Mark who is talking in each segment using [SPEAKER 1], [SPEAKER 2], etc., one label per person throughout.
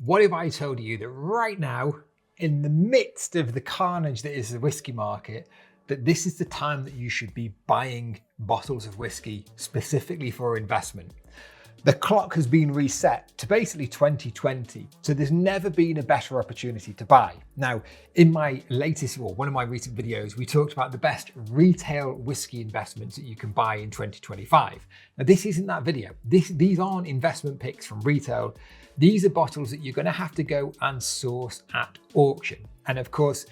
[SPEAKER 1] What if I told you that right now, in the midst of the carnage that is the whiskey market, that this is the time that you should be buying bottles of whiskey specifically for investment? The clock has been reset to basically 2020, so there's never been a better opportunity to buy. Now, in my latest, or one of my recent videos, we talked about the best retail whiskey investments that you can buy in 2025. Now, this isn't that video. These aren't investment picks from retail. These are bottles that you're going to have to go and source at auction. And of course,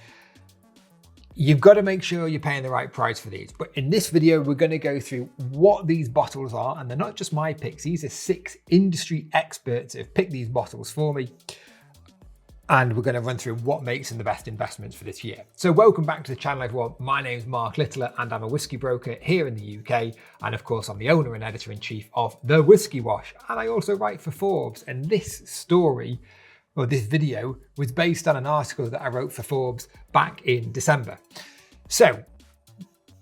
[SPEAKER 1] you've got to make sure you're paying the right price for these. But in this video, we're going to go through what these bottles are. And they're not just my picks. These are 6 industry experts that have picked these bottles for me. And we're going to run through what makes them the best investments for this year. So welcome back to the channel, everyone. My name is Mark Littler and I'm a whiskey broker here in the UK. And of course, I'm the owner and editor-in-chief of The Whiskey Wash. And I also write for Forbes. And this story, or this video, was based on an article that I wrote for Forbes back in December. So,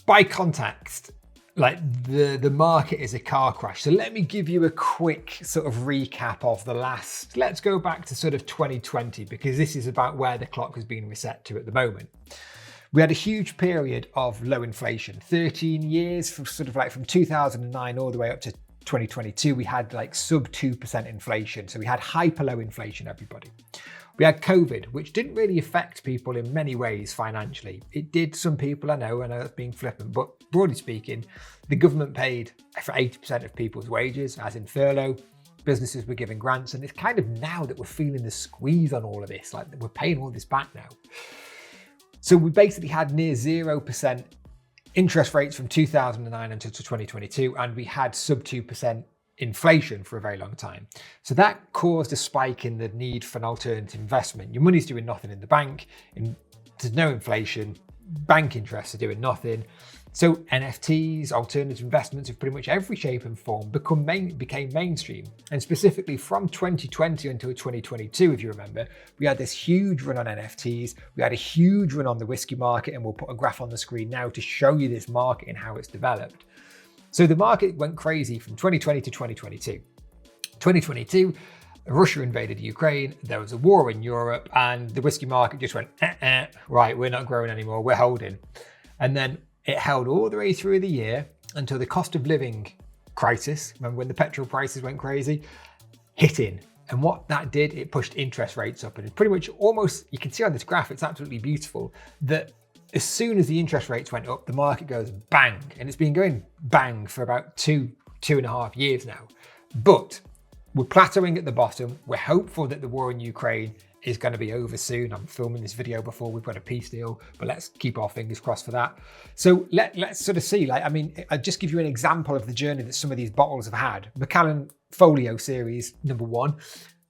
[SPEAKER 1] by context, like the market is a car crash. So let me give you a quick sort of recap of the last, let's go back to sort of 2020, because this is about where the clock has been reset to at the moment. We had a huge period of low inflation, 13 years from from 2009 all the way up to 2022, we had like sub 2% inflation. So we had hyper low inflation, everybody. We had COVID, which didn't really affect people in many ways financially. It did some people, I know that's being flippant, but broadly speaking, the government paid for 80% of people's wages, as in furlough. Businesses were giving grants, and it's kind of now that we're feeling the squeeze on all of this, like we're paying all this back now. So we basically had near 0% interest rates from 2009 until 2022, and we had sub 2% inflation for a very long time. So that caused a spike in the need for an alternative investment. Your money's doing nothing in the bank, and there's no inflation, bank interests are doing nothing. So NFTs, alternative investments of pretty much every shape and form became mainstream. And specifically from 2020 until 2022, if you remember, we had this huge run on NFTs, we had a huge run on the whiskey market, and we'll put a graph on the screen now to show you this market and how it's developed. So the market went crazy from 2020 to 2022. 2022, Russia invaded Ukraine, there was a war in Europe, and the whiskey market just went, right, we're not growing anymore, we're holding. And then it held all the way through the year until the cost of living crisis, remember when the petrol prices went crazy, hit in. And what that did, it pushed interest rates up. And it's pretty much almost, you can see on this graph, it's absolutely beautiful, that as soon as the interest rates went up, the market goes bang. And it's been going bang for about two and a half years now. But we're plateauing at the bottom. We're hopeful that the war in Ukraine is going to be over soon. I'm filming this video before we've got a peace deal, but let's keep our fingers crossed for that. So let's sort of see, I'll just give you an example of the journey that some of these bottles have had. Macallan Folio Series #1,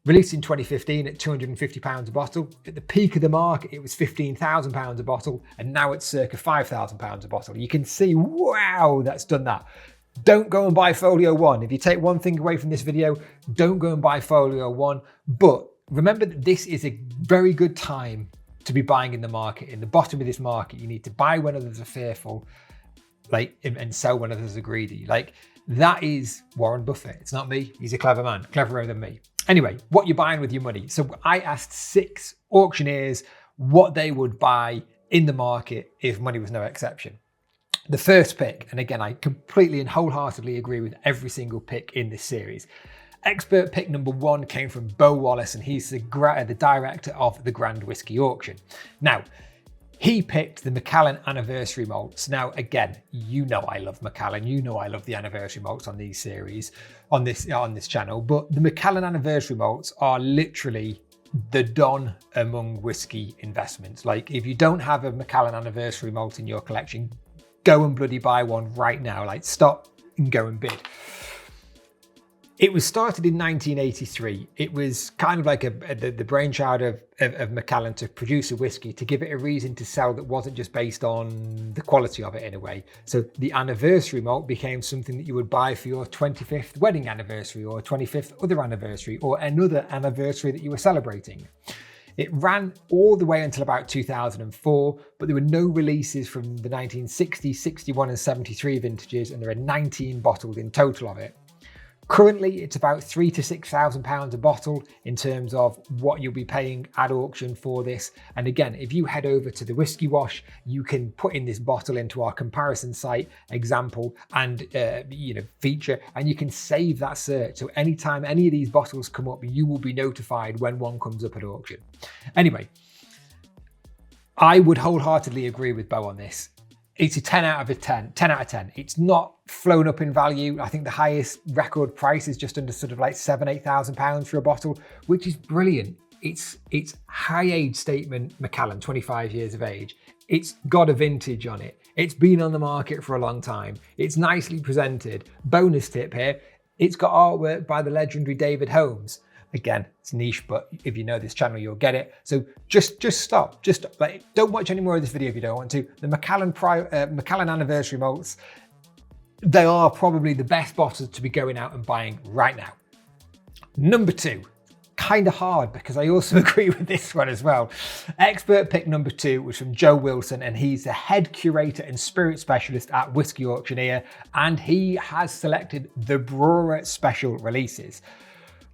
[SPEAKER 1] released in 2015 at £250 a bottle. At the peak of the market, it was £15,000 a bottle, and now it's circa £5,000 a bottle. You can see, wow, that's done that. Don't go and buy Folio 1. If you take one thing away from this video, don't go and buy Folio 1, but remember that this is a very good time to be buying in the market. In the bottom of this market, you need to buy when others are fearful, and sell when others are greedy. That is Warren Buffett. It's not me. He's a clever man, cleverer than me. Anyway, what you're buying with your money. So I asked 6 auctioneers what they would buy in the market if money was no exception. The first pick, and again, I completely and wholeheartedly agree with every single pick in this series. Expert pick #1 came from Bo Wallace, and he's the director of the Grand Whiskey Auction. Now, he picked the Macallan Anniversary Malts. Now, again, you know I love Macallan. You know I love the Anniversary Malts on these series, on this channel. But the Macallan Anniversary Malts are literally the don among whiskey investments. Like, if you don't have a Macallan Anniversary Malt in your collection, go and bloody buy one right now. Like, stop and go and bid. It was started in 1983. It was kind of like the brainchild of Macallan to produce a whiskey, to give it a reason to sell that wasn't just based on the quality of it in a way. So the anniversary malt became something that you would buy for your 25th wedding anniversary or 25th other anniversary or another anniversary that you were celebrating. It ran all the way until about 2004, but there were no releases from the 1960, 61 and 73 vintages, and there are 19 bottled in total of it. Currently, it's about £3,000 to £6,000 a bottle in terms of what you'll be paying at auction for this. And again, if you head over to the Whiskey Wash, you can put in this bottle into our comparison site example and feature, and you can save that search. So anytime any of these bottles come up, you will be notified when one comes up at auction. Anyway, I would wholeheartedly agree with Bo on this. It's a 10 out of 10. It's not flown up in value. I think the highest record price is just under sort of like £7,000-8,000 for a bottle, which is brilliant. It's high age statement Macallan, 25 years of age. It's got a vintage on it. It's been on the market for a long time. It's nicely presented. Bonus tip here, it's got artwork by the legendary David Holmes. Again, it's niche, but if you know this channel, you'll get it. So just stop. Just like, don't watch any more of this video if you don't want to. The Macallan Anniversary Malts, they are probably the best bottles to be going out and buying right now. Number 2, kind of hard because I also agree with this one as well. Expert pick number 2 was from Joe Wilson, and he's the head curator and spirit specialist at Whisky Auctioneer, and he has selected the Brora Special Releases.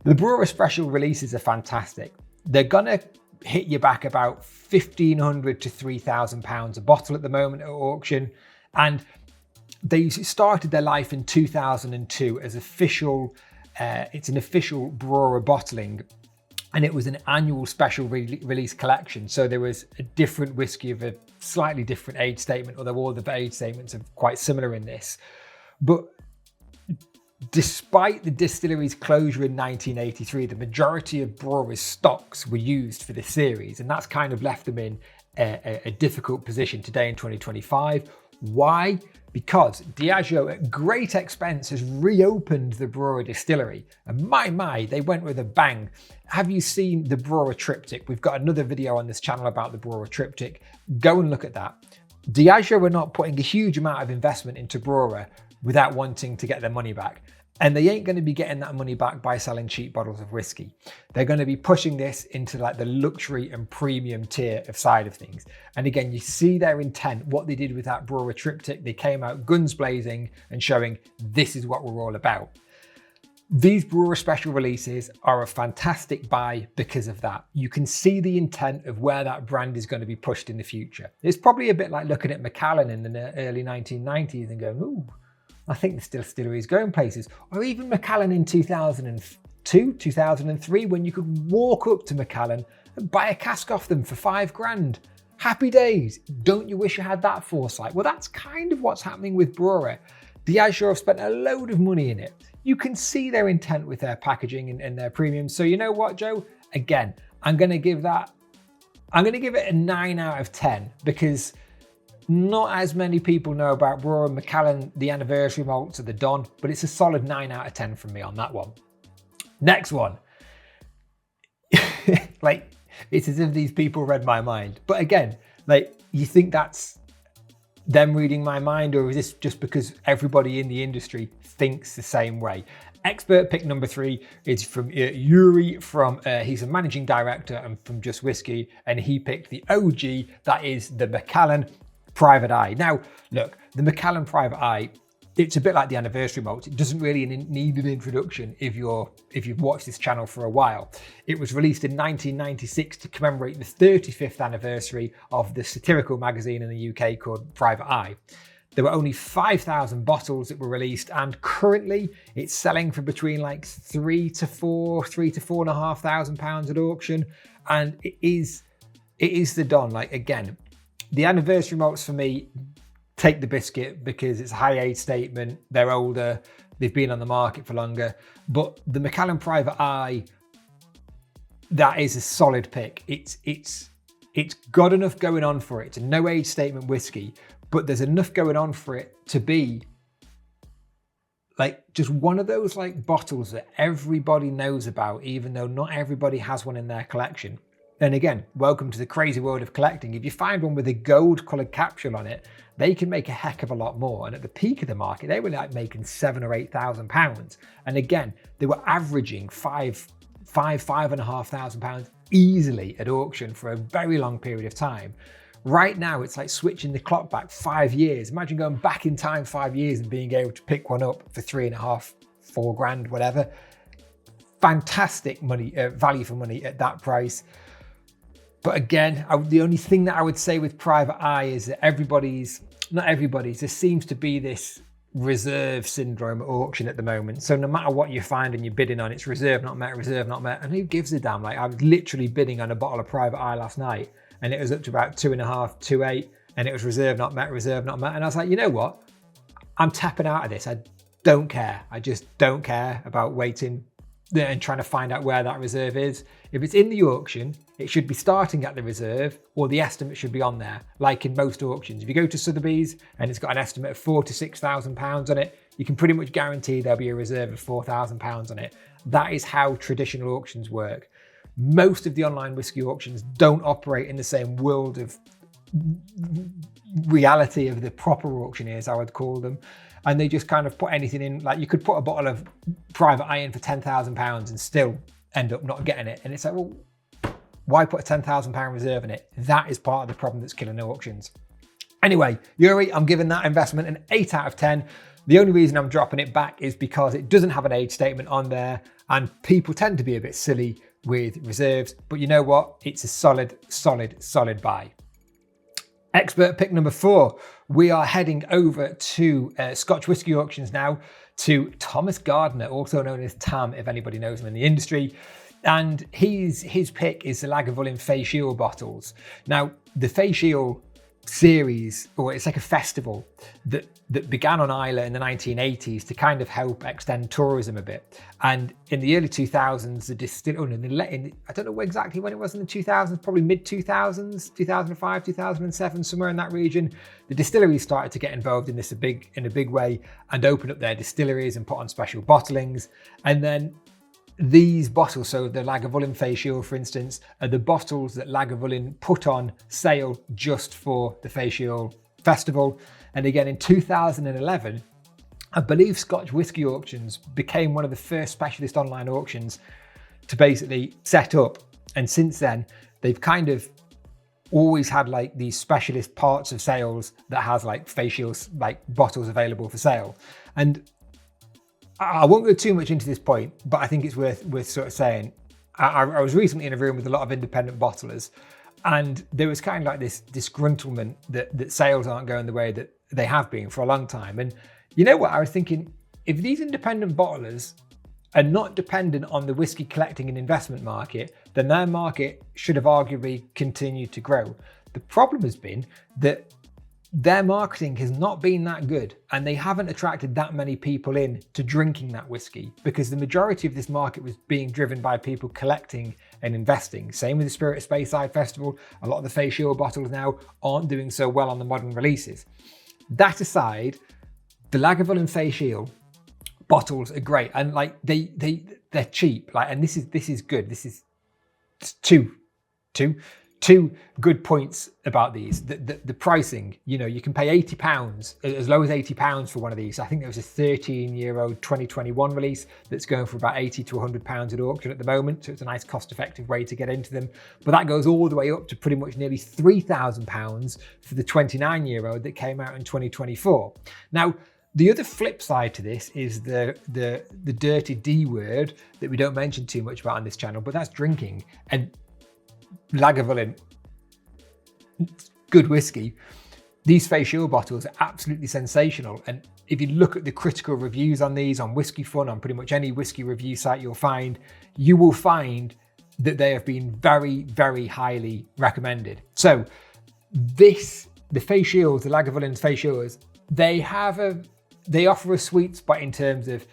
[SPEAKER 1] The Brora Special Releases are fantastic. They're gonna hit you back about £1,500 to £3,000 a bottle at the moment at auction. And they started their life in 2002 as official, it's an official Brora bottling, and it was an annual special release collection. So there was a different whiskey of a slightly different age statement, although all the age statements are quite similar in this. But despite the distillery's closure in 1983, the majority of Brora's stocks were used for this series, and that's kind of left them in a difficult position today in 2025. Why? Because Diageo, at great expense, has reopened the Brora distillery, and my, they went with a bang. Have you seen the Brora triptych? We've got another video on this channel about the Brora triptych. Go and look at that. Diageo are not putting a huge amount of investment into Brora without wanting to get their money back. And they ain't going to be getting that money back by selling cheap bottles of whiskey. They're going to be pushing this into like the luxury and premium tier of side of things. And again, you see their intent, what they did with that Brora triptych. They came out guns blazing and showing this is what we're all about. These Brora Special Releases are a fantastic buy because of that. You can see the intent of where that brand is going to be pushed in the future. It's probably a bit like looking at Macallan in the early 1990s and going, ooh, I think the distillery is going places. Or even Macallan in 2002, 2003, when you could walk up to Macallan and buy a cask off them for £5,000. Happy days. Don't you wish you had that foresight? Well, that's kind of what's happening with Brora. Diageo have spent a load of money in it. You can see their intent with their packaging and their premiums. So you know what, Joe? Again, I'm going to give it a 9 out of 10 because not as many people know about Brora, Macallan, the Anniversary Malts, or the Don, but it's a solid 9 out of 10 from me on that one. Next one. Like, it's as if these people read my mind. But again, like, you think that's them reading my mind, or is this just because everybody in the industry thinks the same way? Expert pick number 3 is from Yuri, he's a managing director and from Just Whiskey, and he picked the OG, that is the Macallan Private Eye. Now, look, the Macallan Private Eye, it's a bit like the Anniversary Malt. It doesn't really need an introduction if you've watched this channel for a while. It was released in 1996 to commemorate the 35th anniversary of the satirical magazine in the UK called Private Eye. There were only 5,000 bottles that were released, and currently it's selling for between like £3,000 to £4,500 at auction, and it is the Don. Like, again, the Anniversary Malts for me take the biscuit because it's a high age statement, they're older, they've been on the market for longer. But the Macallan Private Eye, that is a solid pick. It's got enough going on for it. It's a no age statement whiskey, but there's enough going on for it to be like just one of those like bottles that everybody knows about, even though not everybody has one in their collection. And again, welcome to the crazy world of collecting. If you find one with a gold coloured capsule on it, they can make a heck of a lot more. And at the peak of the market, they were like making £7,000 or £8,000. And again, they were averaging £5,500 easily at auction for a very long period of time. Right now, it's like switching the clock back 5 years. Imagine going back in time 5 years and being able to pick one up for 4 grand, whatever. Fantastic money, value for money at that price. But again, the only thing that I would say with Private Eye is that not everybody's, there seems to be this reserve syndrome at auction at the moment. So no matter what you find and you're bidding on, it's reserve not met, reserve not met. And who gives a damn? Like, I was literally bidding on a bottle of Private Eye last night and it was up to about 2.5, 2.8, and it was reserve not met, reserve not met. And I was like, you know what? I'm tapping out of this. I don't care. I just don't care about waiting and trying to find out where that reserve is. If it's in the auction, it should be starting at the reserve, or the estimate should be on there, like in most auctions. If you go to Sotheby's and it's got an estimate of £4,000 to £6,000 on it, you can pretty much guarantee there'll be a reserve of £4,000 on it. That is how traditional auctions work. Most of the online whiskey auctions don't operate in the same world of reality of the proper auctioneers, I would call them. And they just kind of put anything in. Like, you could put a bottle of Private Eye in for £10,000 and still end up not getting it. And it's like, well, why put a £10,000 reserve in it? That is part of the problem that's killing auctions. Anyway, Yuri, I'm giving that investment an 8 out of 10. The only reason I'm dropping it back is because it doesn't have an age statement on there, and people tend to be a bit silly with reserves. But you know what? It's a solid buy. Expert pick number 4. We are heading over to Scotch whisky auctions now, to Thomas Gardner, also known as Tam, if anybody knows him in the industry. And his pick is the Lagavulin Fèis Ìle bottles. Now, the Fèis Ìle series, or it's like a festival that began on Islay in the 1980s to kind of help extend tourism a bit. And in the early 2000s, I don't know exactly when it was in the 2000s, probably mid 2000s, 2005, 2007, somewhere in that region, the distilleries started to get involved in this in a big way and open up their distilleries and put on special bottlings. And then these bottles, so the Lagavulin Fèis Ìle, for instance, are the bottles that Lagavulin put on sale just for the Fèis Ìle festival. And again, in 2011, I believe Scotch whisky auctions became one of the first specialist online auctions to basically set up. And since then, they've kind of always had like these specialist parts of sales that has like Fèis Ìle like bottles available for sale. And I won't go too much into this point, but I think it's worth sort of saying. I was recently in a room with a lot of independent bottlers, and there was kind of like this disgruntlement that sales aren't going the way that they have been for a long time. And you know what? I was thinking, if these independent bottlers are not dependent on the whiskey collecting and investment market, then their market should have arguably continued to grow. The problem has been that their marketing has not been that good, and they haven't attracted that many people in to drinking that whiskey, because the majority of this market was being driven by people collecting and investing. Same with the Spirit of Speyside Festival. A lot of the Fèis Ìle bottles now aren't doing so well on the modern releases. That aside, the Lagavulin Fèis Ìle bottles are great, and like they're cheap. Like, and this is good. This is two good points about these. The pricing, you know, you can pay £80, as low as £80 for one of these. I think there was a 13-year-old 2021 release that's going for about £80 to £100 at auction at the moment. So it's a nice cost-effective way to get into them. But that goes all the way up to pretty much nearly £3,000 for the 29-year-old that came out in 2024. Now, the other flip side to this is the dirty D word that we don't mention too much about on this channel, but that's drinking. And Lagavulin, good whiskey. These Fèis Ìle bottles are absolutely sensational. And if you look at the critical reviews on these on Whiskey Fun, on pretty much any whiskey review site you will find that they have been very, very highly recommended. So the Fèis Ìles, the Lagavulin Fèis Ìles, they offer a sweet spot in terms of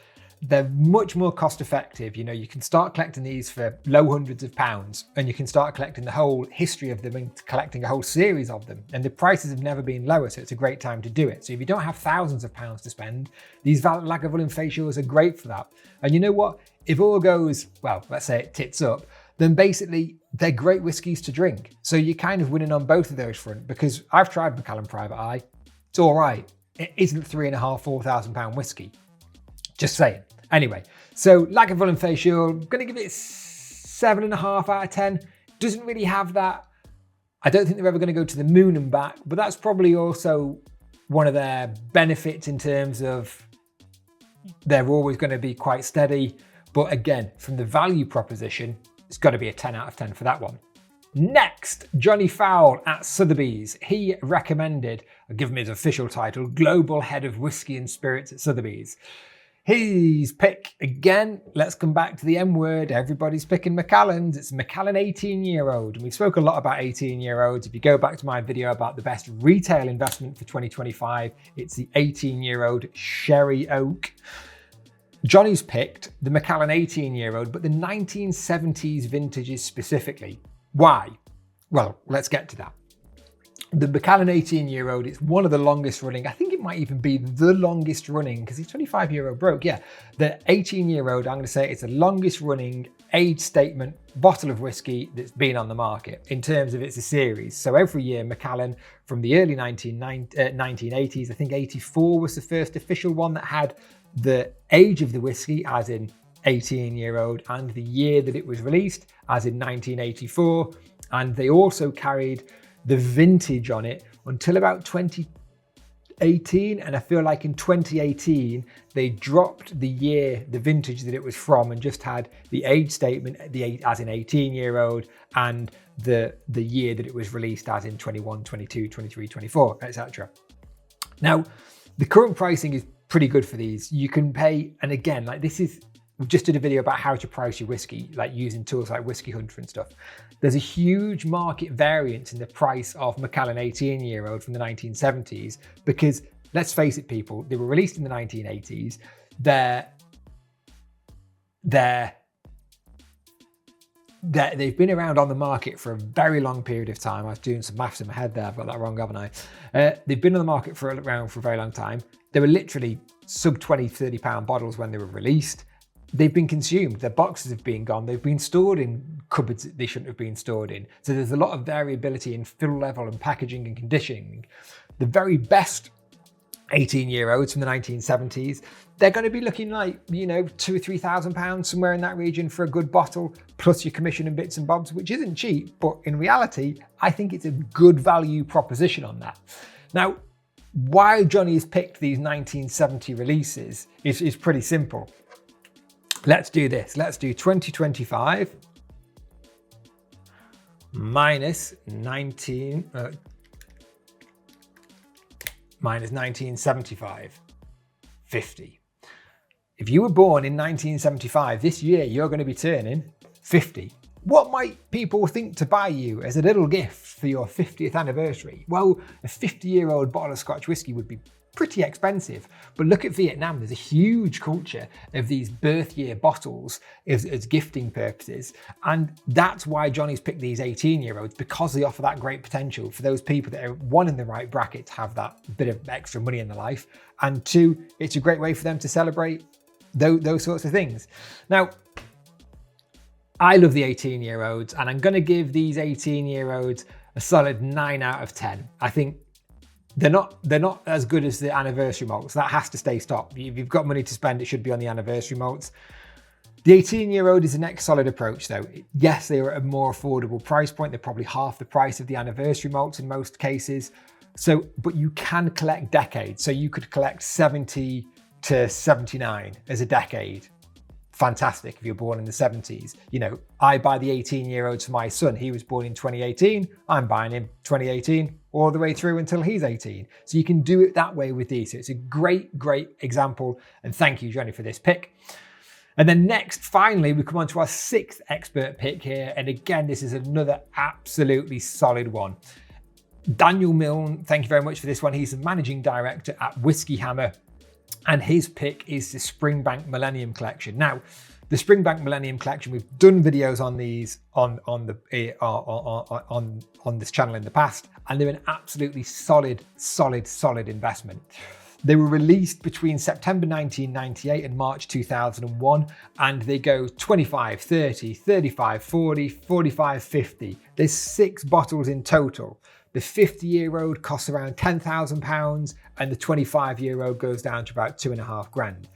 [SPEAKER 1] they're much more cost effective. You know, you can start collecting these for low hundreds of pounds, and you can start collecting the whole history of them and collecting a whole series of them. And the prices have never been lower, so it's a great time to do it. So if you don't have thousands of pounds to spend, these Lagavulin Fèis Ìles are great for that. And you know what? If all goes, well, let's say it tits up, then basically they're great whiskies to drink. So you're kind of winning on both of those fronts, because I've tried Macallan Private Eye. It's all right. It isn't £3,500, £4,000 whiskey. Just saying. Anyway, so Lagavulin Fèis Ìle, I'm going to give it 7.5 out of 10. Doesn't really have that. I don't think they're ever going to go to the moon and back, but that's probably also one of their benefits in terms of they're always going to be quite steady. But again, from the value proposition, it's got to be a 10 out of 10 for that one. Next, Johnny Fowle at Sotheby's. He recommended, I'll give him his official title, Global Head of Whiskey and Spirits at Sotheby's. His pick, again, let's come back to the M word. Everybody's picking Macallans. It's Macallan 18-year-old. And we spoke a lot about 18-year-olds. If you go back to my video about the best retail investment for 2025, it's the 18-year-old Sherry Oak. Johnny's picked the Macallan 18-year-old, but the 1970s vintages specifically. Why? Well, let's get to that. The Macallan 18-year-old is one of the longest running, I think it might even be the longest running, because he's 25-year-old broke, yeah. The 18-year-old, I'm going to say it's the longest running age statement bottle of whiskey that's been on the market in terms of it's a series. So every year, Macallan from the early 1980s, I think 84 was the first official one that had the age of the whiskey, as in 18-year-old, and the year that it was released, as in 1984. And they also carried the vintage on it until about 2018. And I feel like in 2018, they dropped the year, the vintage that it was from, and just had the age statement, as in 18-year-old, and the year that it was released, as in 21, 22, 23, 24, etc. Now, the current pricing is pretty good for these. You can pay, and again, like this is, we just did a video about how to price your whiskey, like using tools like Whiskey Hunter and stuff. There's a huge market variance in the price of Macallan 18-year-old from the 1970s, because let's face it, people, they were released in the 1980s. They've been around on the market for a very long period of time. I was doing some maths in my head there. I've got that wrong, haven't I? They've been on the market around for a very long time. They were literally sub 20, 30 pound bottles when they were released. They've been consumed. Their boxes have been gone. They've been stored in cupboards that they shouldn't have been stored in. So there's a lot of variability in fill level and packaging and conditioning. The very best 18-year-olds from the 1970s, they're going to be looking like, you know, £2,000 or £3,000 somewhere in that region for a good bottle, plus your commission and bits and bobs, which isn't cheap, but in reality, I think it's a good value proposition on that. Now, why Johnny has picked these 1970 releases is pretty simple. Let's do this. Let's do 2025 minus 1975, 50. If you were born in 1975, this year you're going to be turning 50. What might people think to buy you as a little gift for your 50th anniversary? Well, a 50-year-old bottle of Scotch whiskey would be pretty expensive. But look at Vietnam. There's a huge culture of these birth year bottles as gifting purposes. And that's why Johnny's picked these 18-year-olds, because they offer that great potential for those people that are, one, in the right bracket to have that bit of extra money in their life, and two, it's a great way for them to celebrate those sorts of things. Now, I love the 18-year-olds, and I'm going to give these 18-year-olds a solid 9 out of 10. I think they're not as good as the anniversary malts. That has to stay stopped. If you've got money to spend, it should be on the anniversary malts. The 18-year-old is the next solid approach, though. Yes, they are at a more affordable price point. They're probably half the price of the anniversary malts in most cases. So, but you can collect decades. So you could collect 70 to 79 as a decade. Fantastic if you're born in the 70s. You know, I buy the 18-year-olds for my son. He was born in 2018. I'm buying him 2018 all the way through until he's 18. So you can do it that way with these. So it's a great, great example. And thank you, Johnny, for this pick. And then next, finally, we come on to our 6th expert pick here. And again, this is another absolutely solid one. Daniel Milne, thank you very much for this one. He's the managing director at Whiskey Hammer. And his pick is the Springbank Millennium collection. Now, the Springbank Millennium collection, we've done videos on these on this channel in the past, and they're an absolutely solid investment. They were released between September 1998 and March 2001, and they go 25, 30, 35, 40, 45, 50. There's 6 bottles in total. The 50-year-old costs around £10,000, and the 25-year-old goes down to about $2.5 grand.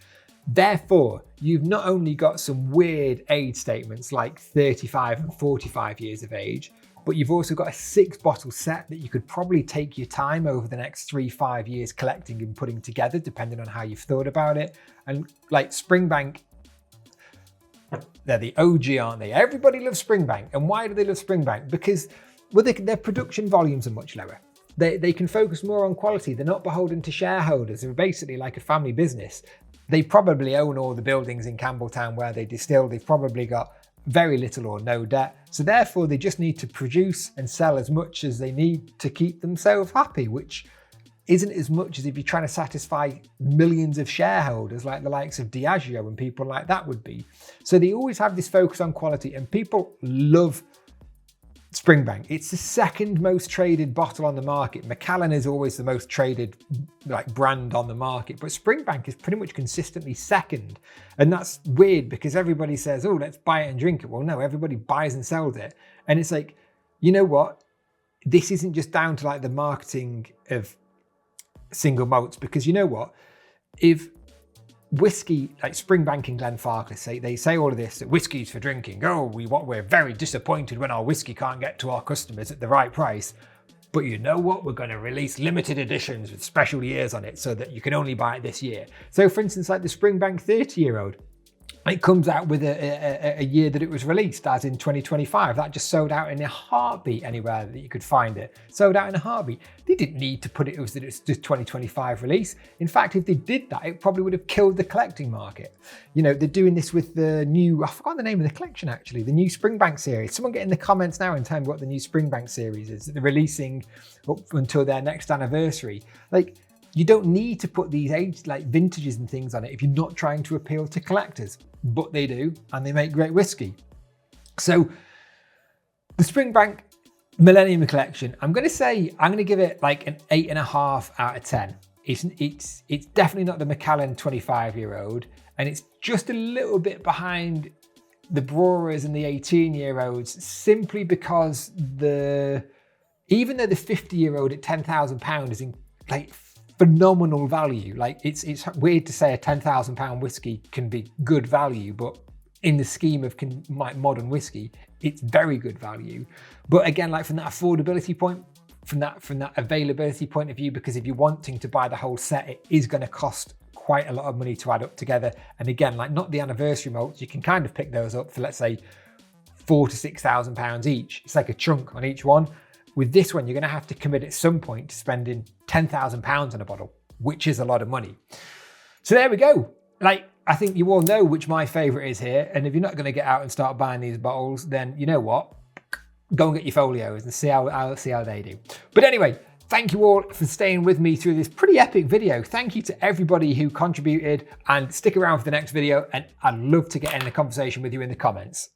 [SPEAKER 1] Therefore, you've not only got some weird age statements like 35 and 45 years of age, but you've also got a 6-bottle set that you could probably take your time over the next 3-5 years collecting and putting together, depending on how you've thought about it. And like Springbank, they're the OG, aren't they? Everybody loves Springbank. And why do they love Springbank? Because their production volumes are much lower. They can focus more on quality. They're not beholden to shareholders. They're basically like a family business. They probably own all the buildings in Campbelltown where they distill. They've probably got very little or no debt. So therefore, they just need to produce and sell as much as they need to keep themselves happy, which isn't as much as if you're trying to satisfy millions of shareholders like the likes of Diageo and people like that would be. So they always have this focus on quality, and people love Springbank. It's the 2nd most traded bottle on the market. Macallan is always the most traded brand on the market, but Springbank is pretty much consistently 2nd. And that's weird because everybody says, oh, let's buy it and drink it. Well, no, everybody buys and sells it. And it's like, you know what? This isn't just down to like the marketing of single malts, because you know what? If whiskey, like Springbank and Glenfarclas, they say all of this, that whiskey's for drinking. Oh, we're very disappointed when our whiskey can't get to our customers at the right price. But you know what? We're going to release limited editions with special years on it so that you can only buy it this year. So for instance, like the Springbank 30-year-old, it comes out with a year that it was released, as in 2025. That just sold out in a heartbeat anywhere that you could find it. Sold out in a heartbeat. They didn't need to put it as that it's just 2025 release. In fact, if they did that, it probably would have killed the collecting market. You know, they're doing this with the new, I forgot the name of the collection actually, the new Springbank series. Someone get in the comments now and tell me what the new Springbank series is that they're releasing up until their next anniversary. Like, you don't need to put these vintages and things on it if you're not trying to appeal to collectors, but they do, and they make great whiskey. So the Springbank Millennium collection, I'm going to give it like an 8.5 out of 10. It's definitely not the Macallan 25-year-old, and it's just a little bit behind the Broras and the 18-year-olds, simply because even though the 50-year-old at £10,000 is in like phenomenal value. Like it's weird to say a £10,000 whiskey can be good value, but in the scheme of modern whiskey, it's very good value. But again, like from that affordability point, from that availability point of view, because if you're wanting to buy the whole set, it is going to cost quite a lot of money to add up together. And again, like not the anniversary malts, you can kind of pick those up for, let's say, £4,000 to £6,000 each. It's like a chunk on each one. With this one, you're going to have to commit at some point to spending £10,000 on a bottle, which is a lot of money. So there we go. Like, I think you all know which my favorite is here. And if you're not going to get out and start buying these bottles, then you know what? Go and get your folios and see how they do. But anyway, thank you all for staying with me through this pretty epic video. Thank you to everybody who contributed, and stick around for the next video. And I'd love to get in a conversation with you in the comments.